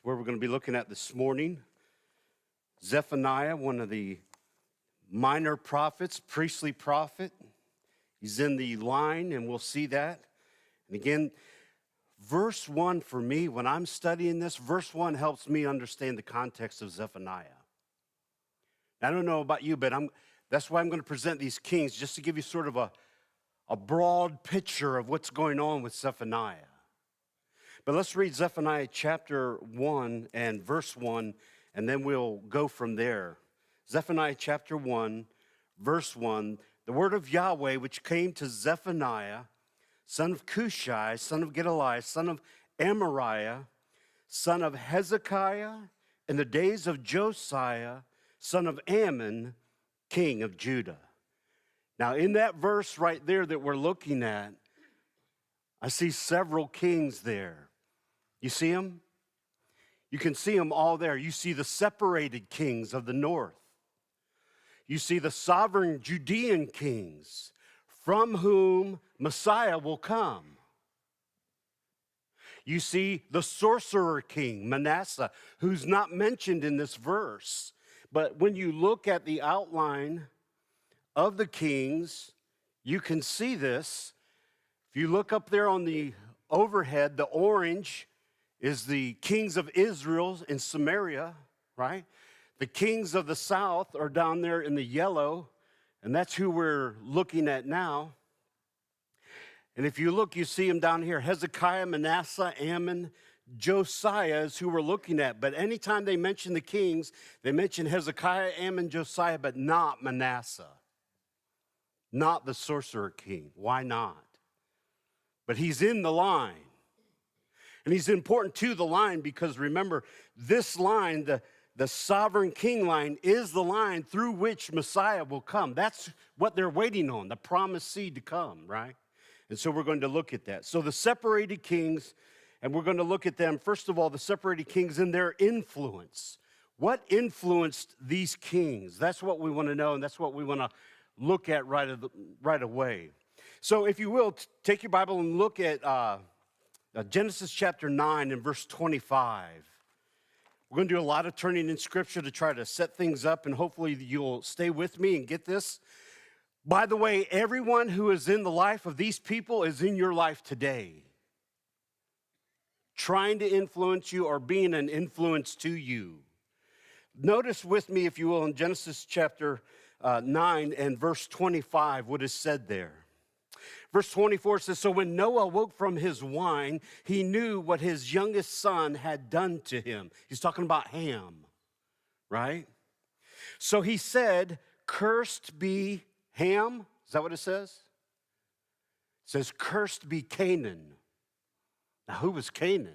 It's where we're going to be looking at this morning. Zephaniah, one of the minor prophets, priestly prophet. He's in the line, and we'll see that. And again, verse 1 for me, when I'm studying this, verse 1 helps me understand the context of Zephaniah. I don't know about you, but that's why I'm going to present these kings, just to give you sort of a broad picture of what's going on with Zephaniah. But let's read Zephaniah chapter 1 and verse 1, and then we'll go from there. Zephaniah chapter 1, verse 1, the word of Yahweh which came to Zephaniah, son of Cushai, son of Gedaliah, son of Amariah, son of Hezekiah, in the days of Josiah, son of Ammon, king of Judah. Now, in that verse right there that we're looking at, I see several kings there. You see them? You can see them all there. You see the separated kings of the north. You see the sovereign Judean kings from whom Messiah will come. You see the sorcerer king, Manasseh, who's not mentioned in this verse. But when you look at the outline of the kings, you can see this. If you look up there on the overhead, the orange is the kings of Israel in Samaria, right? The kings of the south are down there in the yellow, and that's who we're looking at now. And if you look, you see them down here, Hezekiah, Manasseh, Ammon, Josiah is who we're looking at. But anytime they mention the kings, they mention Hezekiah, Ammon, Josiah, but not Manasseh, not the sorcerer king. Why not? But he's in the line. And he's important to the line because remember, this line, the sovereign king line, is the line through which Messiah will come. That's what they're waiting on, the promised seed to come, right? And so we're going to look at that. So the separated kings, and we're going to look at them, first of all, the separated kings and their influence. What influenced these kings? That's what we want to know, and that's what we want to look at right away. So if you will, take your Bible and look at Genesis chapter 9 and verse 25. We're going to do a lot of turning in Scripture to try to set things up, and hopefully you'll stay with me and get this. By the way, everyone who is in the life of these people is in your life today, trying to influence you or being an influence to you. Notice with me, if you will, in Genesis chapter 9 and verse 25, what is said there. Verse 24 says, so when Noah woke from his wine, he knew what his youngest son had done to him. He's talking about Ham, right? So he said, cursed be Ham. Is that what it says? It says, cursed be Canaan. Now, who was Canaan?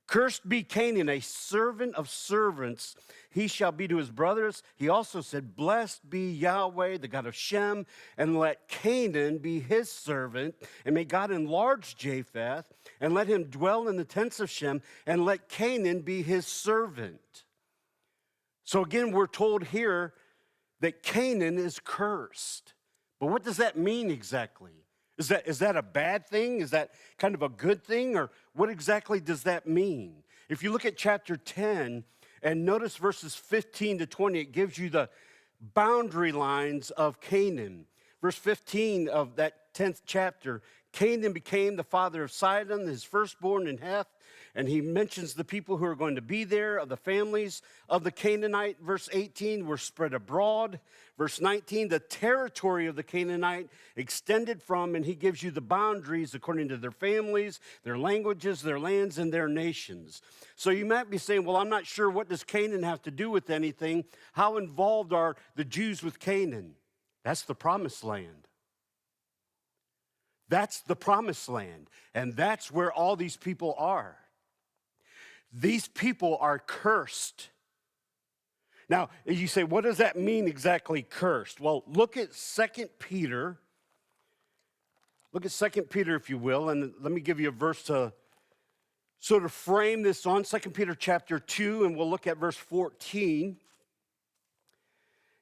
Cursed be Canaan, a servant of servants, he shall be to his brothers. He also said, blessed be Yahweh, the God of Shem, and let Canaan be his servant, and may God enlarge Japheth, and let him dwell in the tents of Shem, and let Canaan be his servant. So again, we're told here that Canaan is cursed. But what does that mean exactly? Is that a bad thing? Is that kind of a good thing? Or what exactly does that mean? If you look at chapter 10 and notice verses 15 to 20, it gives you the boundary lines of Canaan. Verse 15 of that 10th chapter, Canaan became the father of Sidon, his firstborn in Heth, and he mentions the people who are going to be there, of the families of the Canaanite. Verse 18, were spread abroad. Verse 19, the territory of the Canaanite extended from, and he gives you the boundaries according to their families, their languages, their lands, and their nations. So you might be saying, well, I'm not sure, what does Canaan have to do with anything? How involved are the Jews with Canaan? That's the promised land. That's the promised land, and that's where all these people are. These people are cursed. Now, you say, what does that mean exactly, cursed? Well, look at 2 Peter. Look at 2 Peter, if you will, and let me give you a verse to sort of frame this on. 2 Peter chapter 2, and we'll look at verse 14.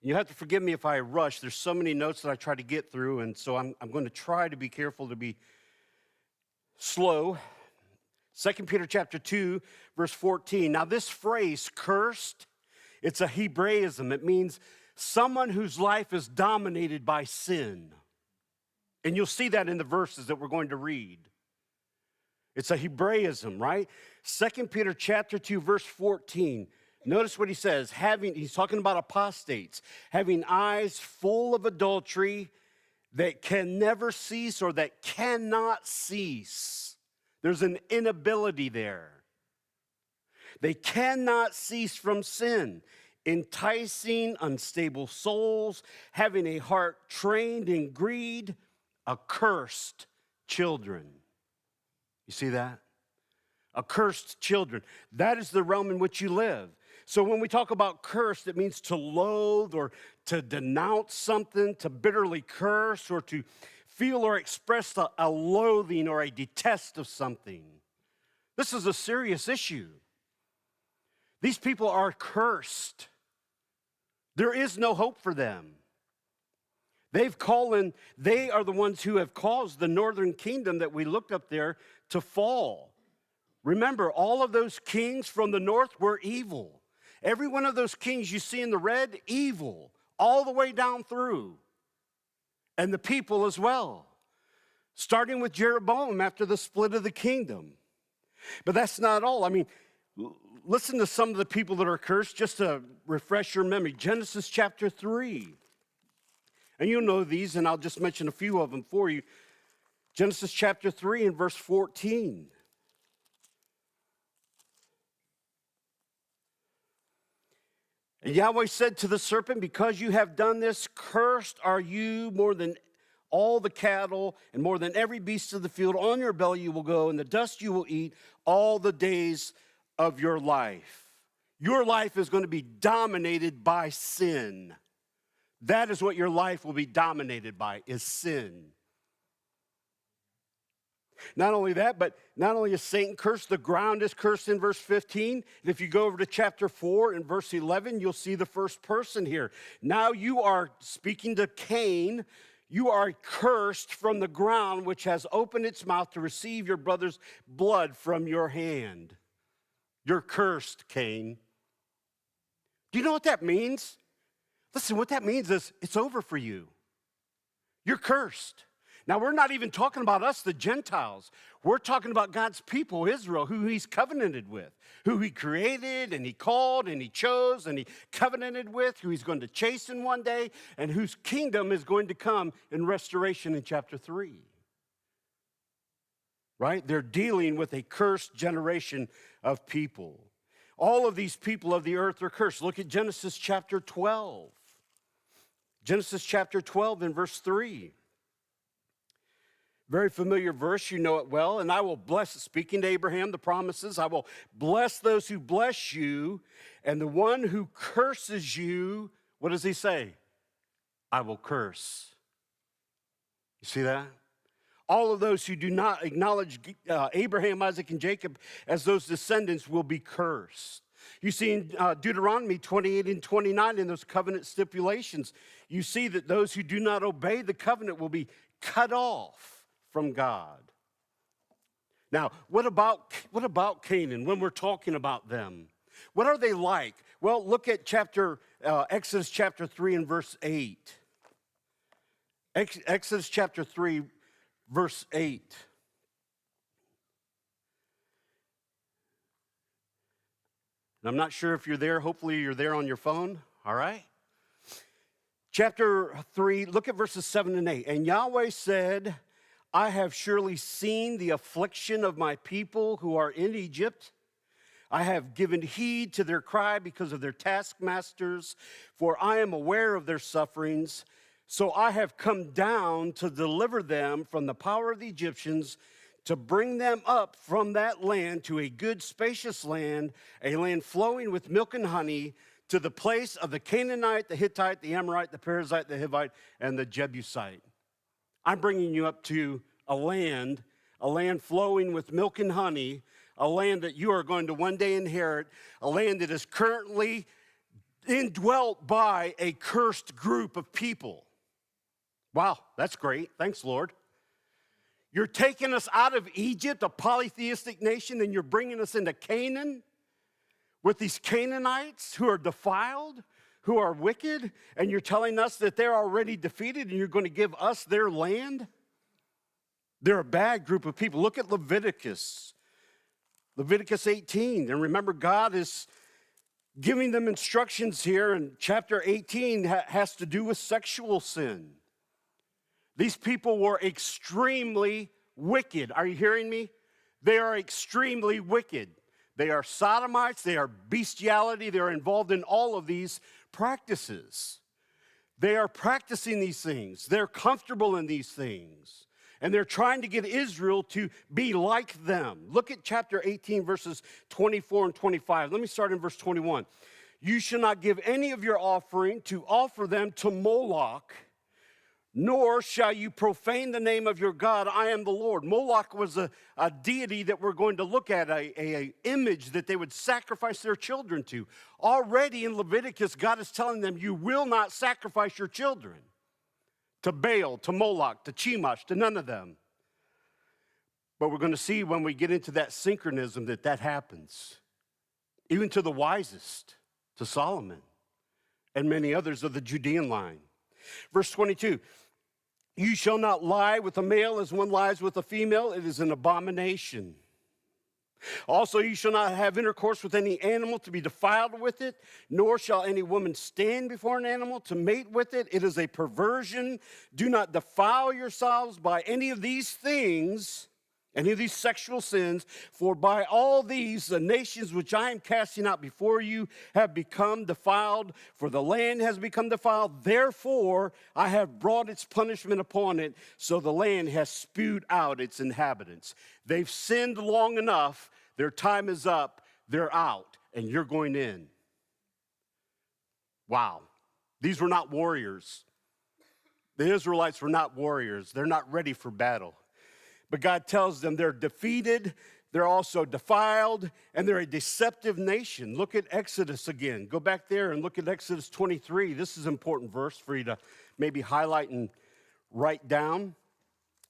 You have to forgive me if I rush. There's so many notes that I try to get through, and so I'm going to try to be careful to be slow. 2 Peter chapter 2, verse 14. Now this phrase, cursed, it's a Hebraism. It means someone whose life is dominated by sin. And you'll see that in the verses that we're going to read. It's a Hebraism, right? 2 Peter chapter 2, verse 14. Notice what he says. He's talking about apostates, having eyes full of adultery that can never cease or that cannot cease. There's an inability there. They cannot cease from sin, enticing unstable souls, having a heart trained in greed, accursed children. You see that? Accursed children. That is the realm in which you live. So when we talk about cursed, it means to loathe or to denounce something, to bitterly curse, or to feel or express a loathing or a detest of something. This is a serious issue. These people are cursed. There is no hope for them. They are the ones who have caused the northern kingdom that we looked up there to fall. Remember, all of those kings from the north were evil. Every one of those kings you see in the red, evil, all the way down through. And the people as well, starting with Jeroboam after the split of the kingdom. But that's not all. I mean, listen to some of the people that are cursed, just to refresh your memory. Genesis chapter 3. And you'll know these, and I'll just mention a few of them for you. Genesis chapter 3 and verse 14. And Yahweh said to the serpent, because you have done this, cursed are you more than all the cattle and more than every beast of the field. On your belly you will go, and the dust you will eat all the days of your life. Your life is going to be dominated by sin. That is what your life will be dominated by, is sin. Not only that, but not only is Satan cursed, the ground is cursed in verse 15. And if you go over to chapter 4 and verse 11, you'll see the first person here. Now you are speaking to Cain. You are cursed from the ground, which has opened its mouth to receive your brother's blood from your hand. You're cursed, Cain. Do you know what that means? Listen, what that means is it's over for you. You're cursed. Now, we're not even talking about us, the Gentiles. We're talking about God's people, Israel, who he's covenanted with, who he created and he called and he chose and he covenanted with, who he's going to chasten one day, and whose kingdom is going to come in restoration in chapter 3. Right? They're dealing with a cursed generation of people. All of these people of the earth are cursed. Look at Genesis chapter 12. Genesis chapter 12 and verse 3. Very familiar verse, you know it well. And I will bless, speaking to Abraham, the promises, I will bless those who bless you, and the one who curses you, what does he say? I will curse. You see that? All of those who do not acknowledge Abraham, Isaac, and Jacob as those descendants will be cursed. You see in Deuteronomy 28 and 29, in those covenant stipulations, you see that those who do not obey the covenant will be cut off from God. Now, what about Canaan when we're talking about them? What are they like? Well, look at Exodus chapter 3 and verse 8. Exodus chapter 3, verse 8. And I'm not sure if you're there. Hopefully you're there on your phone. All right? Chapter 3, look at verses 7 and 8. And Yahweh said, I have surely seen the affliction of my people who are in Egypt. I have given heed to their cry because of their taskmasters, for I am aware of their sufferings. So I have come down to deliver them from the power of the Egyptians, to bring them up from that land to a good spacious land, a land flowing with milk and honey, to the place of the Canaanite, the Hittite, the Amorite, the Perizzite, the Hivite, and the Jebusite. I'm bringing you up to a land flowing with milk and honey, a land that you are going to one day inherit, a land that is currently indwelt by a cursed group of people. Wow, that's great. Thanks, Lord. You're taking us out of Egypt, a polytheistic nation, and you're bringing us into Canaan with these Canaanites who are defiled, who are wicked, and you're telling us that they're already defeated and you're going to give us their land? They're a bad group of people. Look at Leviticus 18. And remember, God is giving them instructions here, and chapter 18 has to do with sexual sin. These people were extremely wicked. Are you hearing me? They are extremely wicked. They are sodomites, they are bestiality, they're involved in all of these practices. They are practicing these things. They're comfortable in these things. And they're trying to get Israel to be like them. Look at chapter 18, verses 24 and 25. Let me start in verse 21. You shall not give any of your offering to offer them to Moloch, nor shall you profane the name of your God. I am the Lord. Moloch was a deity that we're going to look at, a image that they would sacrifice their children to. Already in Leviticus, God is telling them, you will not sacrifice your children to Baal, to Moloch, to Chemosh, to none of them. But we're going to see when we get into that synchronism that happens. Even to the wisest, to Solomon, and many others of the Judean line. Verse 22, you shall not lie with a male as one lies with a female. It is an abomination. Also, you shall not have intercourse with any animal to be defiled with it, nor shall any woman stand before an animal to mate with it. It is a perversion. Do not defile yourselves by any of these things, any of these sexual sins, for by all these the nations which I am casting out before you have become defiled, for the land has become defiled. Therefore, I have brought its punishment upon it, so the land has spewed out its inhabitants. They've sinned long enough. Their time is up. They're out, and you're going in. Wow. These were not warriors. The Israelites were not warriors. They're not ready for battle. But God tells them they're defeated, they're also defiled, and they're a deceptive nation. Look at Exodus again. Go back there and look at Exodus 23. This is an important verse for you to maybe highlight and write down.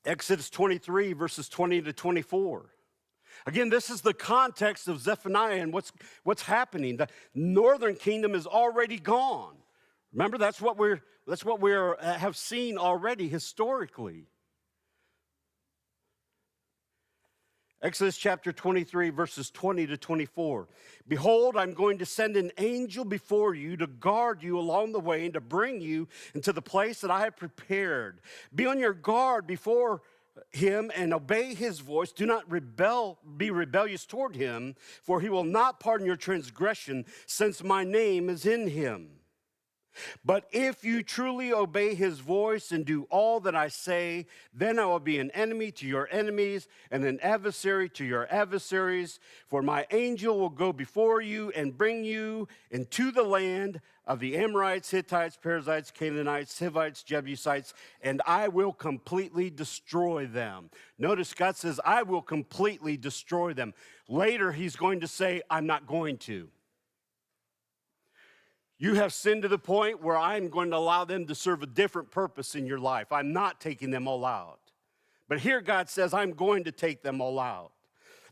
Exodus 23, verses 20 to 24. Again, this is the context of Zephaniah and what's happening. The northern kingdom is already gone. Remember, that's what we have seen already historically. Exodus chapter 23, verses 20 to 24. Behold, I'm going to send an angel before you to guard you along the way and to bring you into the place that I have prepared. Be on your guard before him and obey his voice. Do not be rebellious toward him, for he will not pardon your transgression, since my name is in him. But if you truly obey his voice and do all that I say, then I will be an enemy to your enemies and an adversary to your adversaries. For my angel will go before you and bring you into the land of the Amorites, Hittites, Perizzites, Canaanites, Hivites, Jebusites, and I will completely destroy them. Notice God says, I will completely destroy them. Later, he's going to say, I'm not going to. You have sinned to the point where I'm going to allow them to serve a different purpose in your life. I'm not taking them all out. But here God says, I'm going to take them all out.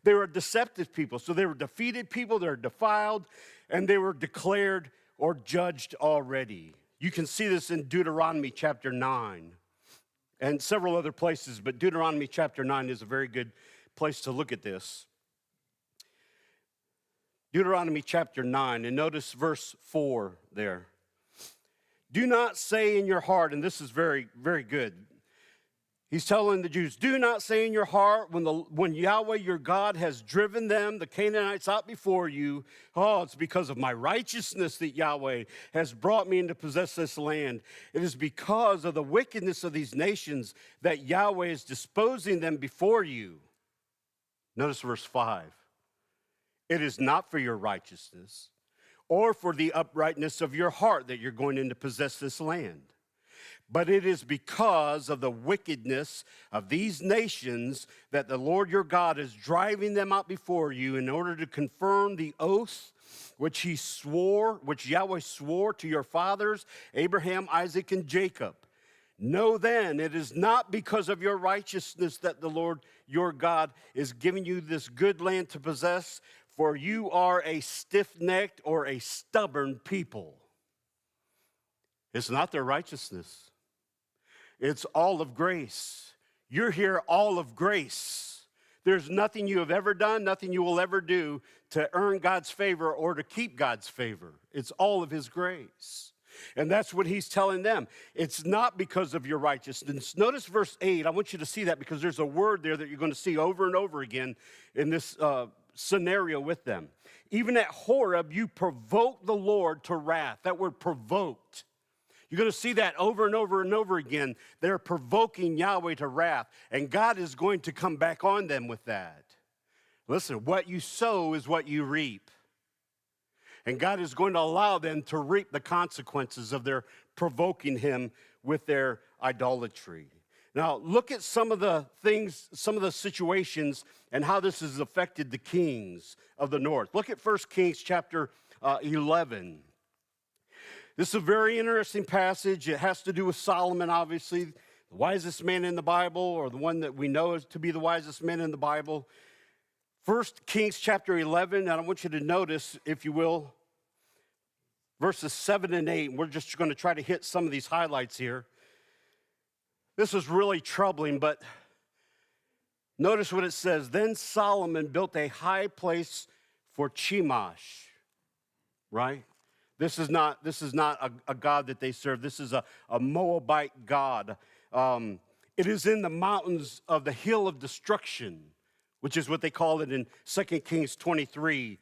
They were deceptive people. So they were defeated people, they were defiled, and they were declared or judged already. You can see this in Deuteronomy chapter 9 and several other places, but Deuteronomy chapter 9 is a very good place to look at this. Deuteronomy chapter 9, and notice verse 4 there. Do not say in your heart, and this is very, very good. He's telling the Jews, do not say in your heart when Yahweh your God has driven them, the Canaanites, out before you, oh, it's because of my righteousness that Yahweh has brought me in to possess this land. It is because of the wickedness of these nations that Yahweh is disposing them before you. Notice verse 5. It is not for your righteousness or for the uprightness of your heart that you're going in to possess this land, but it is because of the wickedness of these nations that the Lord your God is driving them out before you in order to confirm the oath which Yahweh swore to your fathers, Abraham, Isaac, and Jacob. Know then, it is not because of your righteousness that the Lord your God is giving you this good land to possess, for you are a stiff-necked or a stubborn people. It's not their righteousness. It's all of grace. You're here all of grace. There's nothing you have ever done, nothing you will ever do to earn God's favor or to keep God's favor. It's all of his grace. And that's what he's telling them. It's not because of your righteousness. Notice verse 8. I want you to see that because there's a word there that you're going to see over and over again in this scenario with them. Even at Horeb, you provoked the Lord to wrath. That word provoked. You're going to see that over and over and over again. They're provoking Yahweh to wrath. And God is going to come back on them with that. Listen, what you sow is what you reap. And God is going to allow them to reap the consequences of their provoking him with their idolatry. Now, look at some of the things, some of the situations, and how this has affected the kings of the north. Look at 1 Kings chapter 11. This is a very interesting passage. It has to do with Solomon, obviously, the wisest man in the Bible, or the one that we know to be the wisest man in the Bible. 1 Kings chapter 11, and I want you to notice, if you will, verses 7 and 8. We're just going to try to hit some of these highlights here. This is really troubling, but notice what it says. Then Solomon built a high place for Chemosh, right? This is not a god that they serve. This is a Moabite god. It is in the mountains of the hill of destruction, which is what they call it in 2 Kings 23,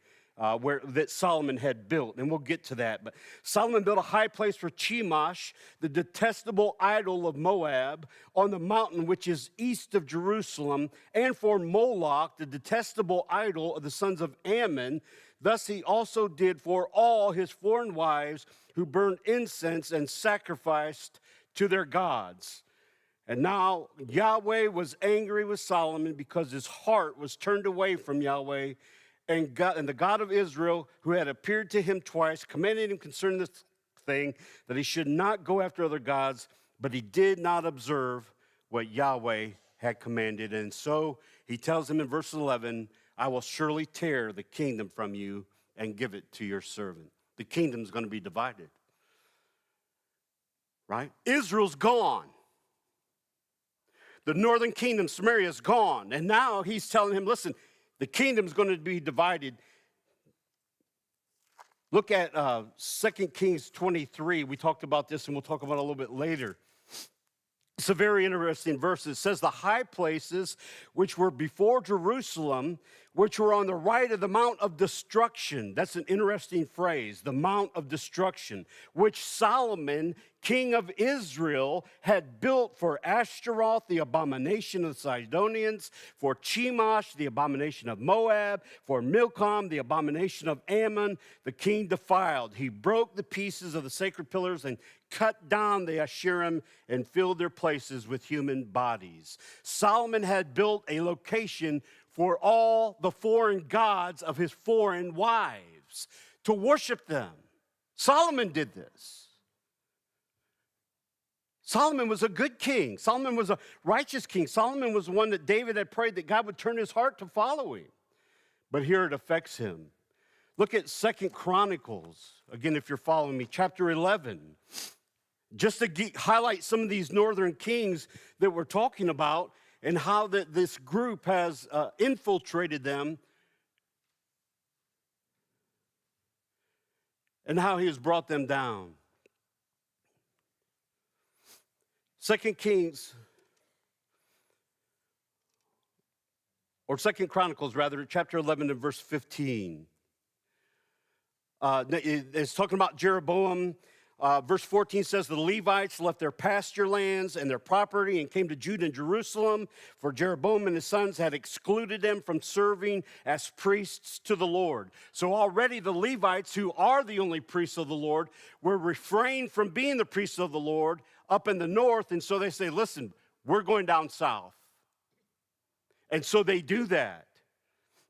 where that Solomon had built, and we'll get to that. But Solomon built a high place for Chemosh, the detestable idol of Moab, on the mountain which is east of Jerusalem, and for Moloch, the detestable idol of the sons of Ammon. Thus he also did for all his foreign wives who burned incense and sacrificed to their gods. And now Yahweh was angry with Solomon because his heart was turned away from Yahweh, and the God of Israel, who had appeared to him twice, commanded him concerning this thing, that he should not go after other gods, but he did not observe what Yahweh had commanded. And so he tells him in verse 11, I will surely tear the kingdom from you and give it to your servant. The kingdom's going to be divided. Right? Israel's gone. The northern kingdom, Samaria, is gone. And now he's telling him, listen, the kingdom's going to be divided. Look at 2 Kings 23. We talked about this, and we'll talk about it a little bit later. It's a very interesting verse. It says, the high places which were before Jerusalem, which were on the right of the Mount of Destruction. That's an interesting phrase, the Mount of Destruction, which Solomon, king of Israel, had built for Ashtaroth, the abomination of the Sidonians, for Chemosh, the abomination of Moab, for Milcom, the abomination of Ammon, the king defiled. He broke the pieces of the sacred pillars and cut down the Asherim and filled their places with human bodies. Solomon had built a location for all the foreign gods of his foreign wives to worship them. Solomon did this. Solomon was a good king. Solomon was a righteous king. Solomon was the one that David had prayed that God would turn his heart to follow him. But here it affects him. Look at 2 Chronicles, again, if you're following me, chapter 11. Just to highlight some of these northern kings that we're talking about and how this group has infiltrated them and how he has brought them down. 2 Chronicles, chapter 11 and verse 15. It's talking about Jeroboam. Verse 14 says, the Levites left their pasture lands and their property and came to Judah and Jerusalem, for Jeroboam and his sons had excluded them from serving as priests to the Lord. So already the Levites, who are the only priests of the Lord, were refrained from being the priests of the Lord up in the north. And so they say, listen, we're going down south. And so they do that.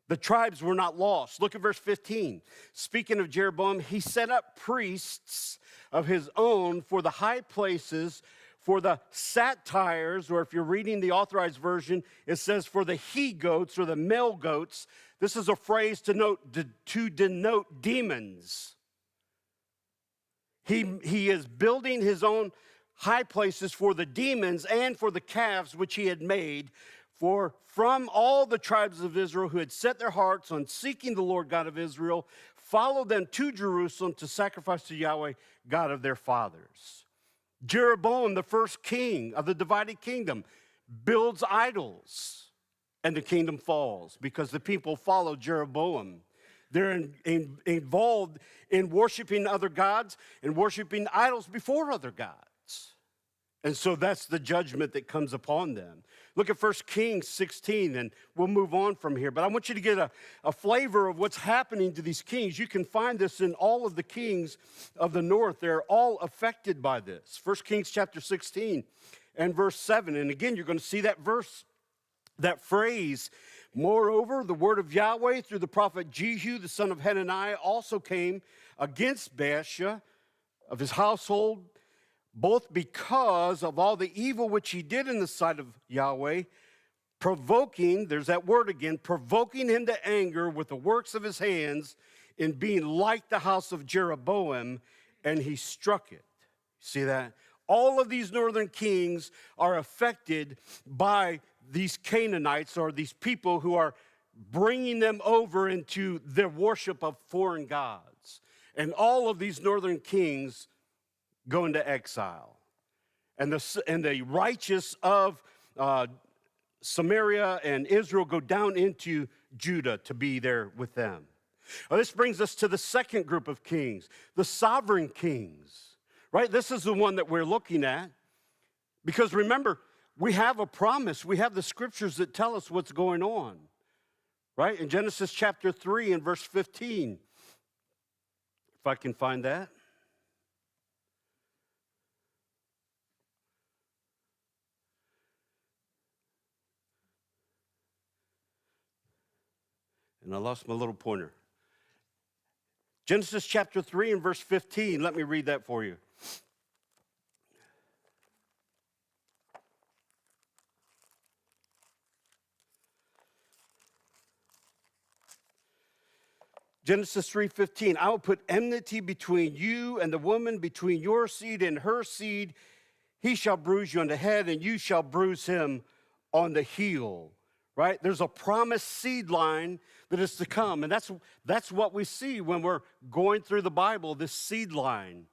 The tribes were not lost. Look at verse 15. Speaking of Jeroboam, he set up priests of his own for the high places, for the satyrs, or if you're reading the authorized version, it says for the he-goats or the male goats. This is a phrase to denote demons. He is building his own high places for the demons and for the calves which he had made. For from all the tribes of Israel who had set their hearts on seeking the Lord God of Israel, followed them to Jerusalem to sacrifice to Yahweh, God of their fathers. Jeroboam, the first king of the divided kingdom, builds idols, and the kingdom falls because the people follow Jeroboam. They're involved in worshiping other gods and worshiping idols before other gods. And so that's the judgment that comes upon them. Look at 1 Kings 16, and we'll move on from here. But I want you to get a flavor of what's happening to these kings. You can find this in all of the kings of the north. They're all affected by this. 1 Kings chapter 16 and verse 7. And again, you're going to see that verse, that phrase. Moreover, the word of Yahweh through the prophet Jehu, the son of Hananiah, also came against Baasha of his household, both because of all the evil which he did in the sight of Yahweh, provoking, there's that word again, provoking him to anger with the works of his hands in being like the house of Jeroboam, and he struck it. See that? All of these northern kings are affected by these Canaanites, or these people who are bringing them over into their worship of foreign gods. And all of these northern kings go into exile. And the righteous of Samaria and Israel go down into Judah to be there with them. Well, this brings us to the second group of kings, the sovereign kings, right? This is the one that we're looking at. Because remember, we have a promise. We have the scriptures that tell us what's going on, right? In Genesis chapter 3 and verse 15, if I can find that. And I lost my little pointer. Genesis chapter 3 and verse 15. Let me read that for you. Genesis 3:15, I will put enmity between you and the woman, between your seed and her seed. He shall bruise you on the head, and you shall bruise him on the heel. Right? There's a promised seed line that is to come. And that's what we see when we're going through the Bible, this seed line.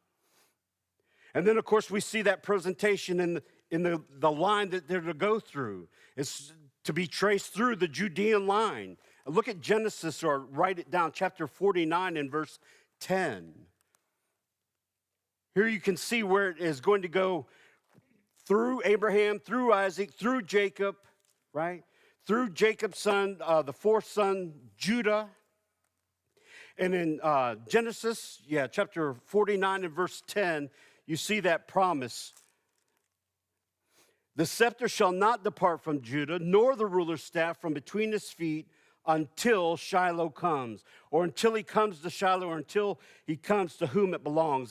And then, of course, we see that presentation in the line that they're to go through. It's to be traced through the Judean line. Look at Genesis, or write it down, chapter 49 and verse 10. Here you can see where it is going to go through Abraham, through Isaac, through Jacob, right? Through Jacob's son, the fourth son, Judah. And in Genesis, chapter 49 and verse 10, you see that promise. The scepter shall not depart from Judah, nor the ruler's staff from between his feet, until Shiloh comes, or until he comes to Shiloh, or until he comes to whom it belongs.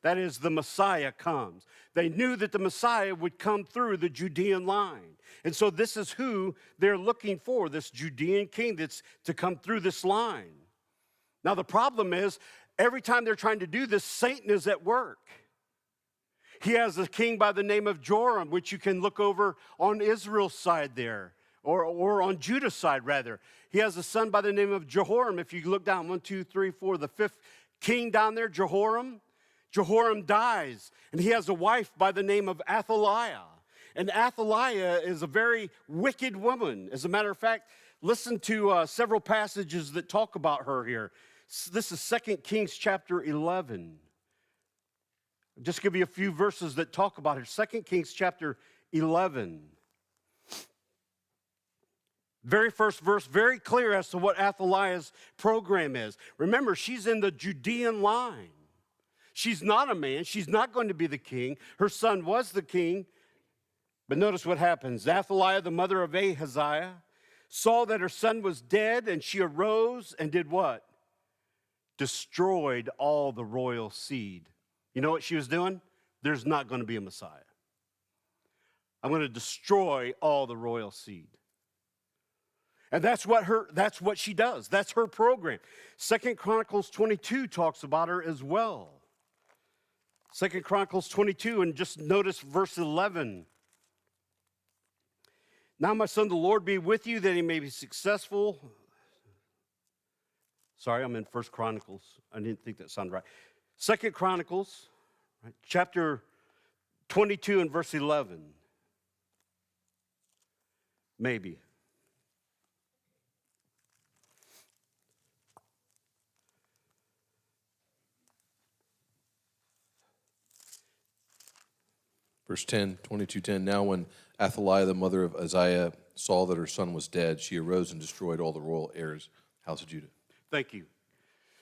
That is, the Messiah comes. They knew that the Messiah would come through the Judean line. And so this is who they're looking for, this Judean king that's to come through this line. Now the problem is, every time they're trying to do this, Satan is at work. He has a king by the name of Joram, which you can look over on Israel's side there, or on Judah's side, rather. He has a son by the name of Jehoram. If you look down, 1, 2, 3, 4, the fifth king down there, Jehoram. Jehoram dies, and he has a wife by the name of Athaliah. And Athaliah is a very wicked woman. As a matter of fact, listen to several passages that talk about her here. This is 2 Kings chapter 11. I'll just give you a few verses that talk about her. 2 Kings chapter 11. Very first verse, very clear as to what Athaliah's program is. Remember, she's in the Judean line. She's not a man. She's not going to be the king. Her son was the king. But notice what happens. Athaliah, the mother of Ahaziah, saw that her son was dead, and she arose and did what? Destroyed all the royal seed. You know what she was doing? There's not going to be a Messiah. I'm going to destroy all the royal seed. And that's what she does. That's her program. 2 Chronicles 22 talks about her as well. 2 Chronicles 22, and just notice verse 11. Now, my son, the Lord be with you, that he may be successful. Sorry, I'm in 1 Chronicles. I didn't think that sounded right. 2 Chronicles, right, chapter 22 and verse 11. Maybe. Verse 10, 22:10. Now when Athaliah, the mother of Uzziah, saw that her son was dead, she arose and destroyed all the royal heirs, house of Judah. Thank you.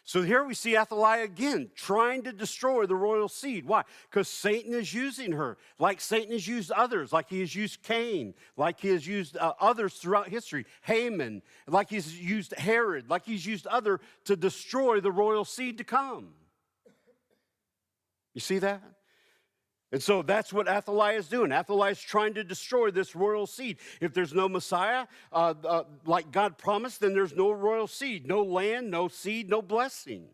So here we see Athaliah again trying to destroy the royal seed. Why? Because Satan is using her, like Satan has used others, like he has used Cain, like he has used others throughout history, Haman, like he's used Herod, like he's used others to destroy the royal seed to come. You see that? And so that's what Athaliah is doing. Athaliah is trying to destroy this royal seed. If there's no Messiah, like God promised, then there's no royal seed, no land, no seed, no blessing.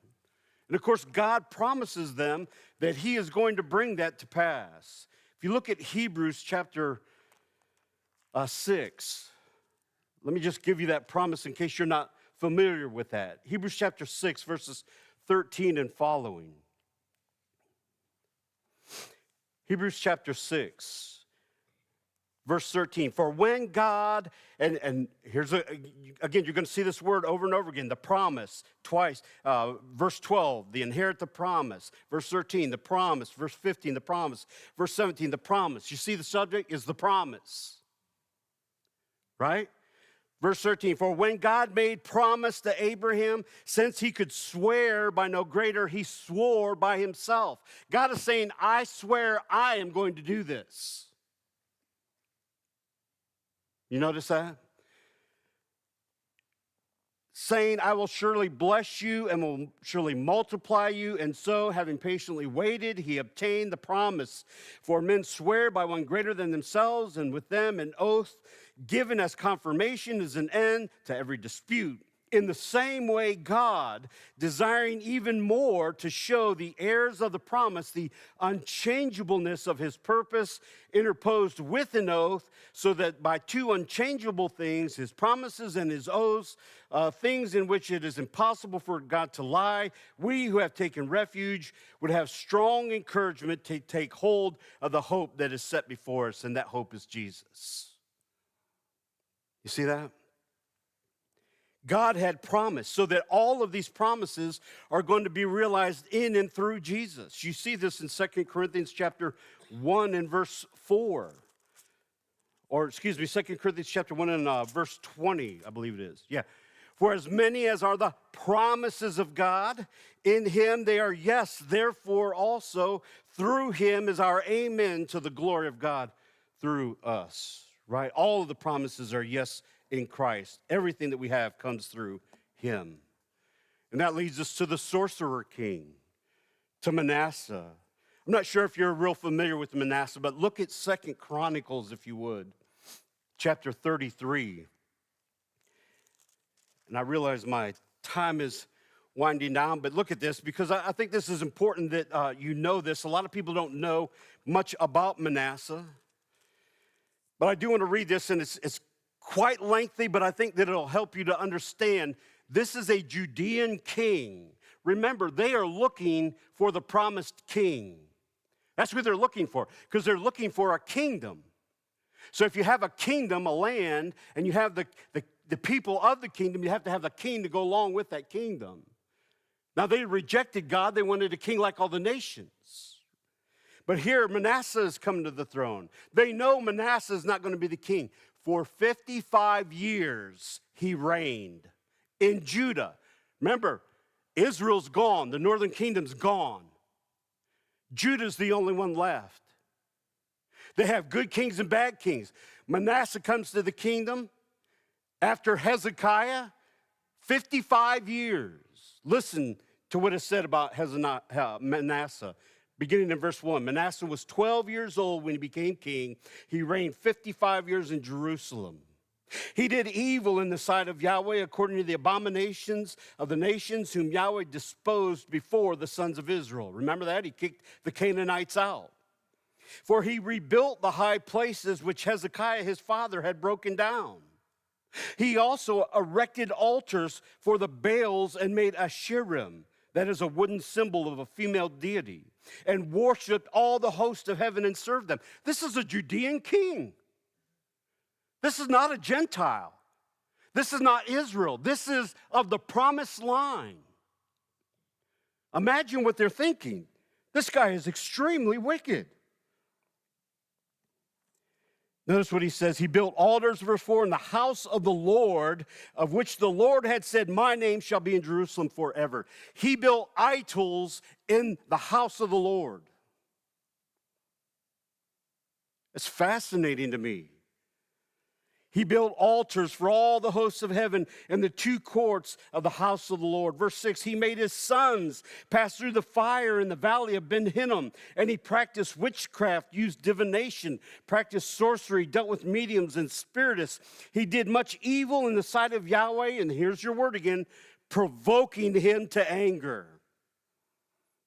And of course, God promises them that he is going to bring that to pass. If you look at Hebrews chapter 6, let me just give you that promise in case you're not familiar with that. Hebrews chapter 6, verses 13 and following. Hebrews chapter 6, verse 13. For when God, and here's, again, you're going to see this word over and over again, the promise, twice. Verse 12, the inherit the promise. Verse 13, the promise. Verse 15, the promise. Verse 17, the promise. You see the subject is the promise, right? Verse 13, for when God made promise to Abraham, since he could swear by no greater, he swore by himself. God is saying, I swear I am going to do this. You notice that? Saying, I will surely bless you and will surely multiply you. And so, having patiently waited, he obtained the promise. For men swear by one greater than themselves, and with them an oath given as confirmation is an end to every dispute. In the same way, God, desiring even more to show the heirs of the promise the unchangeableness of his purpose, interposed with an oath, so that by two unchangeable things, his promises and his oaths, things in which it is impossible for God to lie, we who have taken refuge would have strong encouragement to take hold of the hope that is set before us, and that hope is Jesus. You see that? God had promised, so that all of these promises are going to be realized in and through Jesus. You see this in 2 Corinthians chapter 1 and verse 4. Or, 2 Corinthians chapter 1 and verse 20, I believe it is. Yeah. For as many as are the promises of God, in him they are yes, therefore also through him is our amen to the glory of God through us. Right? All of the promises are yes in Christ. Everything that we have comes through him. And that leads us to the sorcerer king, to Manasseh. I'm not sure if you're real familiar with Manasseh, but look at 2 Chronicles, if you would, chapter 33. And I realize my time is winding down, but look at this, because I think this is important that you know this. A lot of people don't know much about Manasseh. But I do want to read this, and it's quite lengthy, but I think that it'll help you to understand. This is a Judean king. Remember, they are looking for the promised king. That's what they're looking for, because they're looking for a kingdom. So if you have a kingdom, a land, and you have the people of the kingdom, you have to have the king to go along with that kingdom. Now, they rejected God. They wanted a king like all the nations. But here, Manasseh is coming to the throne. They know Manasseh is not going to be the king. For 55 years, he reigned in Judah. Remember, Israel's gone. The northern kingdom's gone. Judah's the only one left. They have good kings and bad kings. Manasseh comes to the kingdom after Hezekiah, 55 years. Listen to what is said about Manasseh. beginning in verse 1. Manasseh was 12 years old when he became king. He reigned 55 years in Jerusalem. He did evil in the sight of Yahweh according to the abominations of the nations whom Yahweh disposed before the sons of Israel. Remember that? He kicked the Canaanites out. For he rebuilt the high places which Hezekiah his father had broken down. He also erected altars for the Baals and made Asherim, that is a wooden symbol of a female deity, and worshiped all the host of heaven and served them. This is a Judean king. This is not a Gentile. This is not Israel. This is of the promised line. Imagine what they're thinking. This guy is extremely wicked. Notice what he says. He built altars, verse 4, in the house of the Lord, of which the Lord had said, my name shall be in Jerusalem forever. He built idols in the house of the Lord. It's fascinating to me. He built altars for all the hosts of heaven in the two courts of the house of the Lord. Verse 6, he made his sons pass through the fire in the valley of Ben Hinnom, and he practiced witchcraft, used divination, practiced sorcery, dealt with mediums and spiritists. He did much evil in the sight of Yahweh, and here's your word again, provoking him to anger.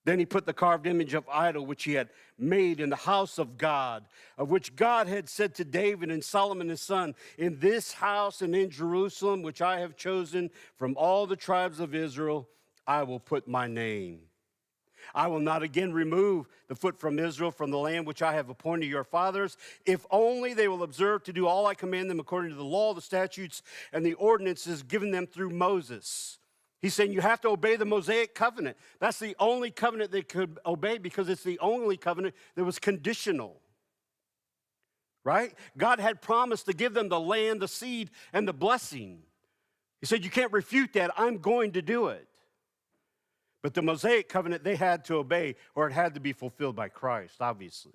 Then he put the carved image of idol which he had made in the house of God, of which God had said to David and Solomon his son, in this house and in Jerusalem, which I have chosen from all the tribes of Israel, I will put my name. I will not again remove the foot from Israel, from the land which I have appointed your fathers, if only they will observe to do all I command them according to the law, the statutes, and the ordinances given them through Moses. He's saying you have to obey the Mosaic covenant. That's the only covenant they could obey because it's the only covenant that was conditional. Right? God had promised to give them the land, the seed, and the blessing. He said, you can't refute that. I'm going to do it. But the Mosaic covenant they had to obey, or it had to be fulfilled by Christ, obviously.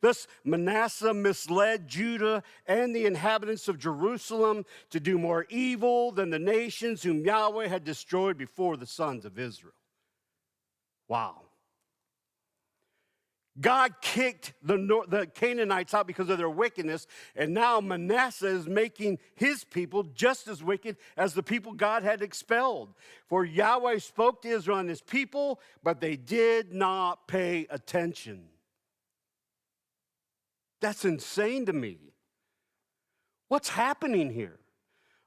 Thus, Manasseh misled Judah and the inhabitants of Jerusalem to do more evil than the nations whom Yahweh had destroyed before the sons of Israel. Wow. God kicked the Canaanites out because of their wickedness, and now Manasseh is making his people just as wicked as the people God had expelled. For Yahweh spoke to Israel and his people, but they did not pay attention. That's insane to me. What's happening here?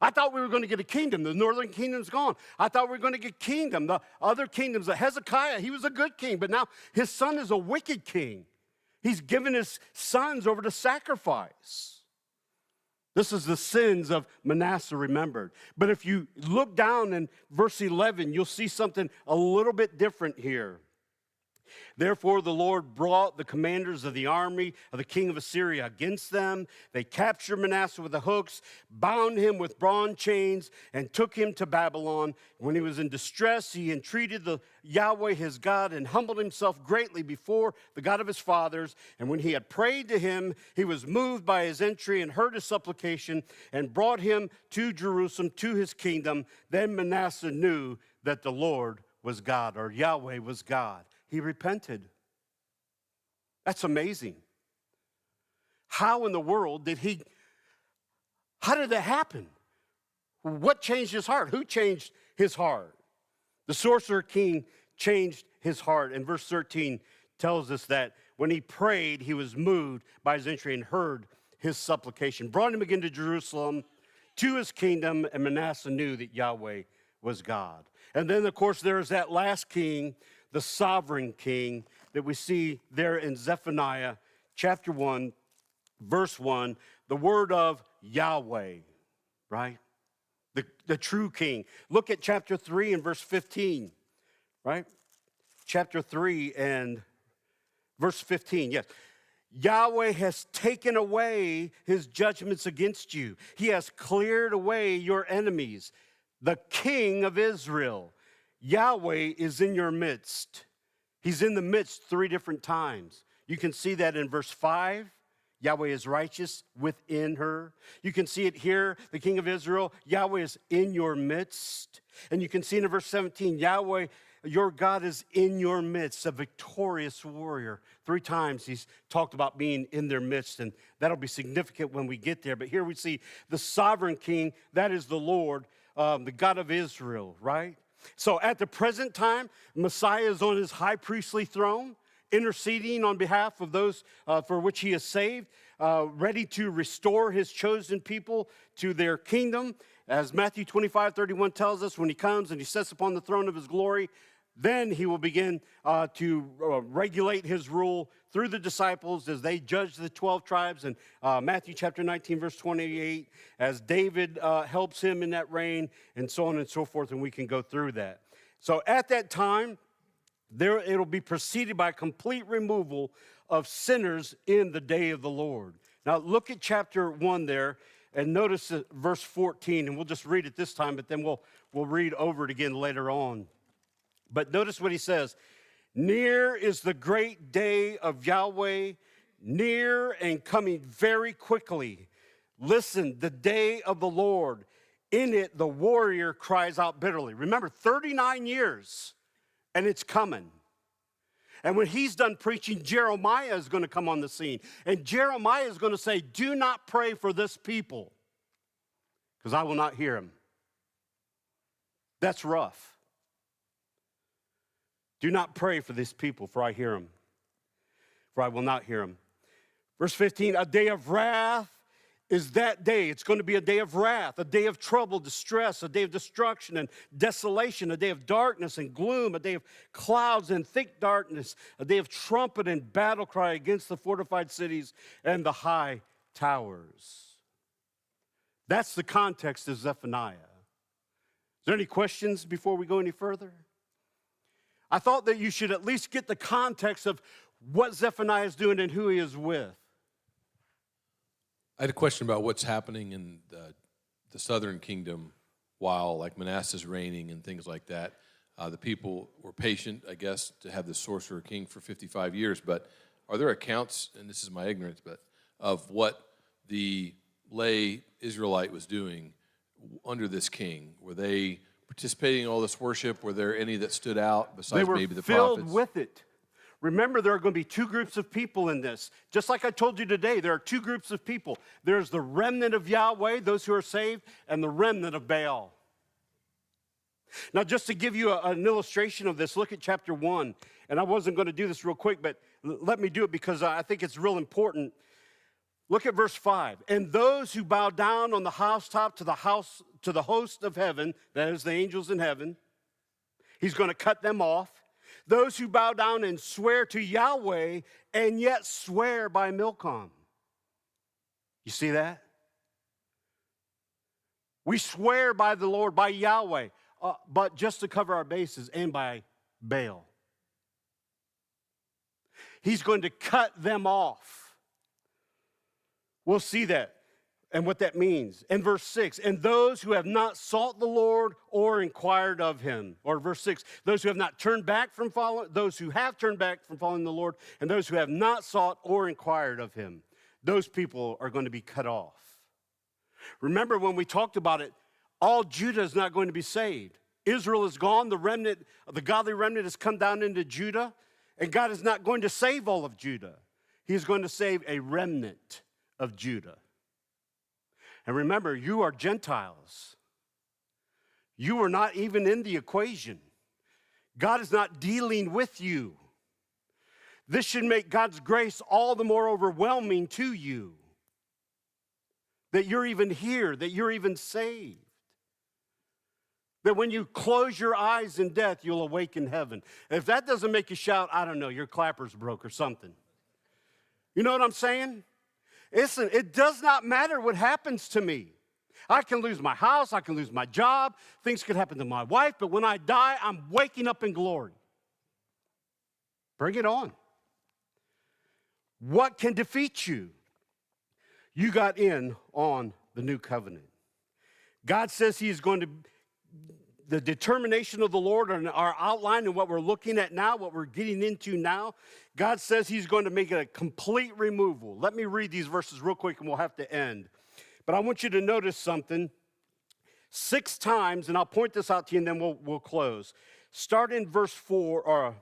I thought we were going to get a kingdom. The northern kingdom's gone. I thought we were going to get kingdom. The other kingdoms, Hezekiah, he was a good king, but now his son is a wicked king. He's given his sons over to sacrifice. This is the sins of Manasseh remembered. But if you look down in verse 11, you'll see something a little bit different here. Therefore, the Lord brought the commanders of the army of the king of Assyria against them. They captured Manasseh with the hooks, bound him with bronze chains, and took him to Babylon. When he was in distress, he entreated the Yahweh his God and humbled himself greatly before the God of his fathers. And when he had prayed to him, he was moved by his entry and heard his supplication and brought him to Jerusalem, to his kingdom. Then Manasseh knew that the Lord was God, or Yahweh was God. He repented. That's amazing. How in the world how did that happen? What changed his heart? Who changed his heart? The sorcerer king changed his heart. And verse 13 tells us that when he prayed, he was moved by his entry and heard his supplication. Brought him again to Jerusalem, to his kingdom, and Manasseh knew that Yahweh was God. And then, of course, there's that last king, the sovereign king that we see there in Zephaniah chapter 1, verse 1, the word of Yahweh, right? The true king. Look at chapter 3 and verse 15, right? Chapter 3 and verse 15, yes. Yahweh has taken away his judgments against you. He has cleared away your enemies, the king of Israel. Yahweh is in your midst. He's in the midst 3 different times. You can see that in verse 5. Yahweh is righteous within her. You can see it here, the king of Israel. Yahweh is in your midst. And you can see in verse 17, Yahweh your God is in your midst, a victorious warrior. 3 times he's talked about being in their midst, and that'll be significant when we get there. But here we see the sovereign king, that is the Lord, the God of Israel, right? So at the present time, Messiah is on his high priestly throne, interceding on behalf of those for which he is saved, ready to restore his chosen people to their kingdom. As Matthew 25:31 tells us, when he comes and he sits upon the throne of his glory, then he will begin to regulate his rule through the disciples as they judge the 12 tribes. And Matthew chapter 19, verse 28, as David helps him in that reign, and so on and so forth, and we can go through that. So at that time, it'll be preceded by a complete removal of sinners in the day of the Lord. Now look at chapter 1 there, and notice verse 14, and we'll just read it this time, but then we'll read over it again later on. But notice what he says. Near is the great day of Yahweh, near and coming very quickly. Listen, the day of the Lord. In it, the warrior cries out bitterly. Remember, 39 years, and it's coming. And when he's done preaching, Jeremiah is going to come on the scene. And Jeremiah is going to say, do not pray for this people, because I will not hear him. That's rough. Do not pray for this people, for I hear them, for I will not hear them. Verse 15, a day of wrath is that day. It's going to be a day of wrath, a day of trouble, distress, a day of destruction and desolation, a day of darkness and gloom, a day of clouds and thick darkness, a day of trumpet and battle cry against the fortified cities and the high towers. That's the context of Zephaniah. Is there any questions before we go any further? I thought that you should at least get the context of what Zephaniah is doing and who he is with. I had a question about what's happening in the southern kingdom while like Manasseh's reigning and things like that. The people were patient, I guess, to have the sorcerer king for 55 years. But are there accounts, and this is my ignorance, but of what the lay Israelite was doing under this king? Were they participating in all this worship? Were there any that stood out besides maybe the prophets? They were filled with it. Remember, there are going to be 2 groups of people in this. Just like I told you today, there are 2 groups of people. There's the remnant of Yahweh, those who are saved, and the remnant of Baal. Now, just to give you an illustration of this, look at chapter 1. And I wasn't going to do this real quick, but let me do it because I think it's real important. Look at verse 5. And those who bow down on the housetop to the host of heaven, that is the angels in heaven, he's going to cut them off. Those who bow down and swear to Yahweh and yet swear by Milcom. You see that? We swear by the Lord, by Yahweh, but just to cover our bases, and by Baal. He's going to cut them off. We'll see that and what that means. In verse 6, and those who have not sought the Lord or inquired of him. Or verse 6, those who have not turned back from following, those who have turned back from following the Lord, and those who have not sought or inquired of him. Those people are going to be cut off. Remember when we talked about it, all Judah is not going to be saved. Israel is gone. The remnant, the godly remnant has come down into Judah, and God is not going to save all of Judah. He's going to save a remnant of Judah. And remember, you are Gentiles. You are not even in the equation. God is not dealing with you. This should make God's grace all the more overwhelming to you. That you're even here, that you're even saved. That when you close your eyes in death, you'll awake in heaven. If that doesn't make you shout, I don't know, your clapper's broke or something. You know what I'm saying? Listen, it does not matter what happens to me. I can lose my house, I can lose my job, things could happen to my wife, but when I die, I'm waking up in glory. Bring it on. What can defeat you? You got in on the new covenant. God says he is going to, the determination of the Lord and our outline and what we're looking at now, what we're getting into now, God says he's going to make it a complete removal. Let me read these verses real quick and we'll have to end. But I want you to notice something. 6 times, and I'll point this out to you and then we'll close. Start in verse 4, or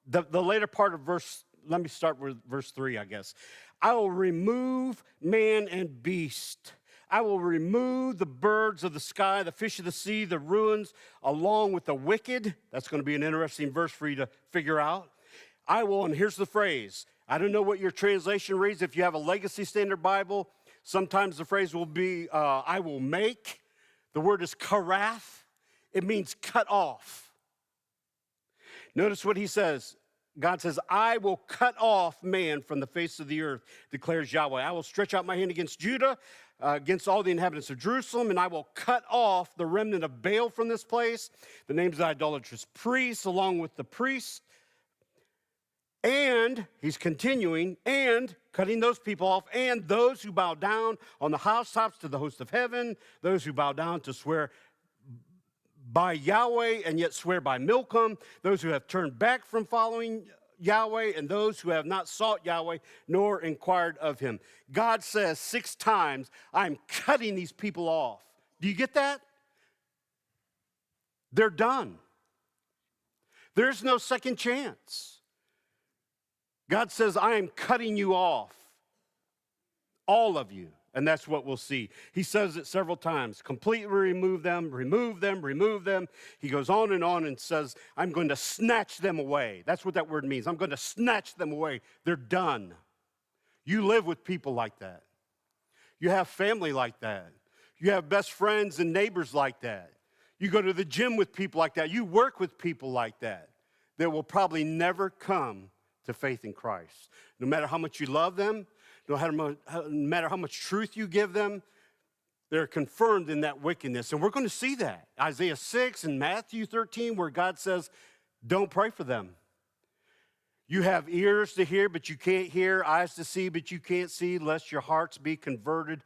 the later part of verse, let me start with verse 3, I guess. I will remove man and beast. I will remove the birds of the sky, the fish of the sea, the ruins, along with the wicked. That's going to be an interesting verse for you to figure out. I will, and here's the phrase. I don't know what your translation reads. If you have a Legacy Standard Bible, sometimes the phrase will be, I will make. The word is karath. It means cut off. Notice what he says. God says, I will cut off man from the face of the earth, declares Yahweh. I will stretch out my hand against Judah, against all the inhabitants of Jerusalem, and I will cut off the remnant of Baal from this place, the names of the idolatrous priests, along with the priests. And, he's continuing, and cutting those people off, and those who bow down on the housetops to the host of heaven, those who bow down to swear by Yahweh and yet swear by Milcom, those who have turned back from following Yahweh, and those who have not sought Yahweh nor inquired of him. God says 6 times, I'm cutting these people off. Do you get that? They're done. There's no second chance. God says, I am cutting you off, all of you. And that's what we'll see. He says it several times. Completely remove them, remove them, remove them. He goes on and says, I'm going to snatch them away. That's what that word means. I'm going to snatch them away. They're done. You live with people like that. You have family like that. You have best friends and neighbors like that. You go to the gym with people like that. You work with people like that will probably never come to faith in Christ. No matter how much you love them, no matter how much truth you give them, they're confirmed in that wickedness. And we're going to see that. Isaiah 6 and Matthew 13, where God says, don't pray for them. You have ears to hear, but you can't hear, eyes to see, but you can't see, lest your hearts be converted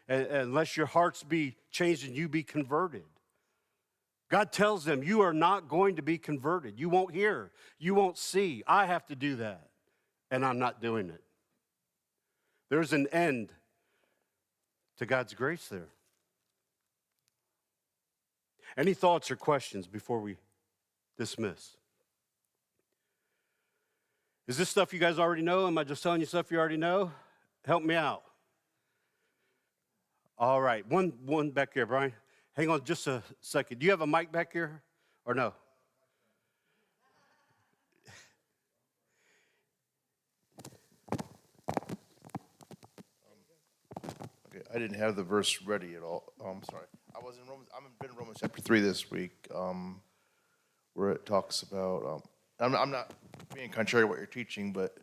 unless your hearts be changed and you be converted. God tells them, you are not going to be converted. You won't hear. You won't see. I have to do that, and I'm not doing it. There's an end to God's grace there. Any thoughts or questions before we dismiss? Is this stuff you guys already know? Am I just telling you stuff you already know? Help me out. All right, one back here, Brian. Hang on just a second. Do you have a mic back here or no? Okay, I didn't have the verse ready at all. I'm sorry. I was in Romans. I've been in Romans chapter 3 this week, where it talks about. I'm not being contrary to what you're teaching, but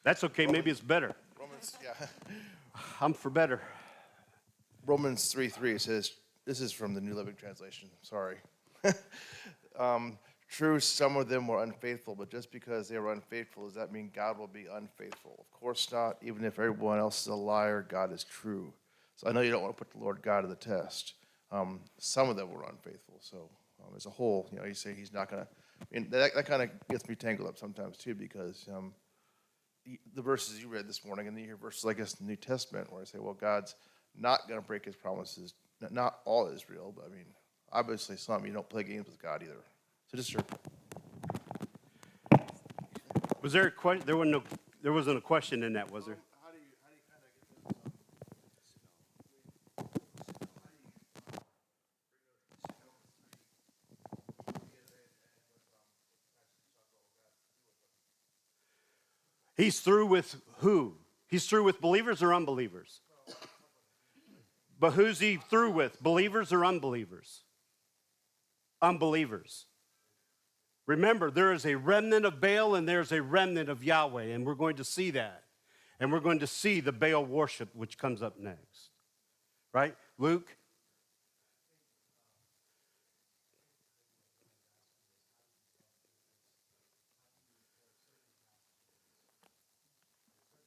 That's okay. Maybe it's better. Romans, yeah. I'm for better. Romans 3:3 says, this is from the New Living Translation. Sorry. True, some of them were unfaithful, but just because they were unfaithful, does that mean God will be unfaithful? Of course not. Even if everyone else is a liar, God is true. So I know you don't want to put the Lord God to the test. Some of them were unfaithful. So as a whole, you say he's not going to. I mean, that kind of gets me tangled up sometimes too, because the verses you read this morning, and then you hear verses, I guess, in the New Testament, where I say, well, God's not going to break his promises. Not all Israel, but I mean, obviously some. You don't play games with God either. So just sure. Was there a question? There wasn't a question in that, was there? How do you kind of get He's through with who? He's through with believers or unbelievers? But who's he through with? Believers or unbelievers? Unbelievers. Remember, there is a remnant of Baal and there's a remnant of Yahweh, and we're going to see that. And we're going to see the Baal worship, which comes up next. Right? Luke?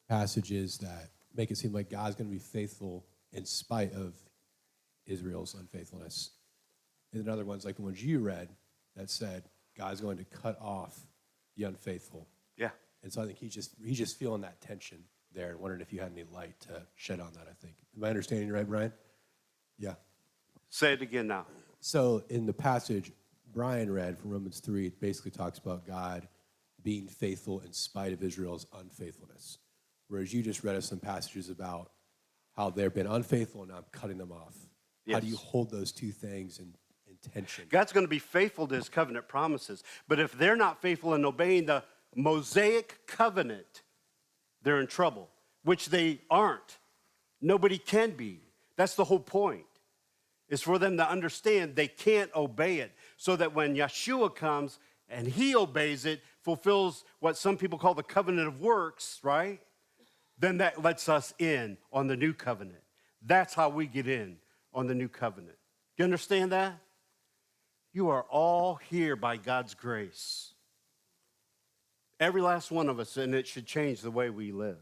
Passages that make it seem like God's going to be faithful in spite of Israel's unfaithfulness. And then other ones, like the ones you read, that said God's going to cut off the unfaithful. Yeah. And so I think he's just feeling that tension there and wondering if you had any light to shed on that, I think. Am I understanding you right, Brian? Yeah. Say it again now. So in the passage Brian read from Romans 3, it basically talks about God being faithful in spite of Israel's unfaithfulness. Whereas you just read us some passages about how they've been unfaithful and I'm cutting them off. How do you Yes. hold those two things in tension? God's going to be faithful to his covenant promises. But if they're not faithful in obeying the Mosaic covenant, they're in trouble, which they aren't. Nobody can be. That's the whole point, is for them to understand they can't obey it, so that when Yeshua comes and he obeys it, fulfills what some people call the covenant of works, right? Then that lets us in on the new covenant. That's how we get in on the new covenant. Do you understand that? You are all here by God's grace. Every last one of us, and it should change the way we live.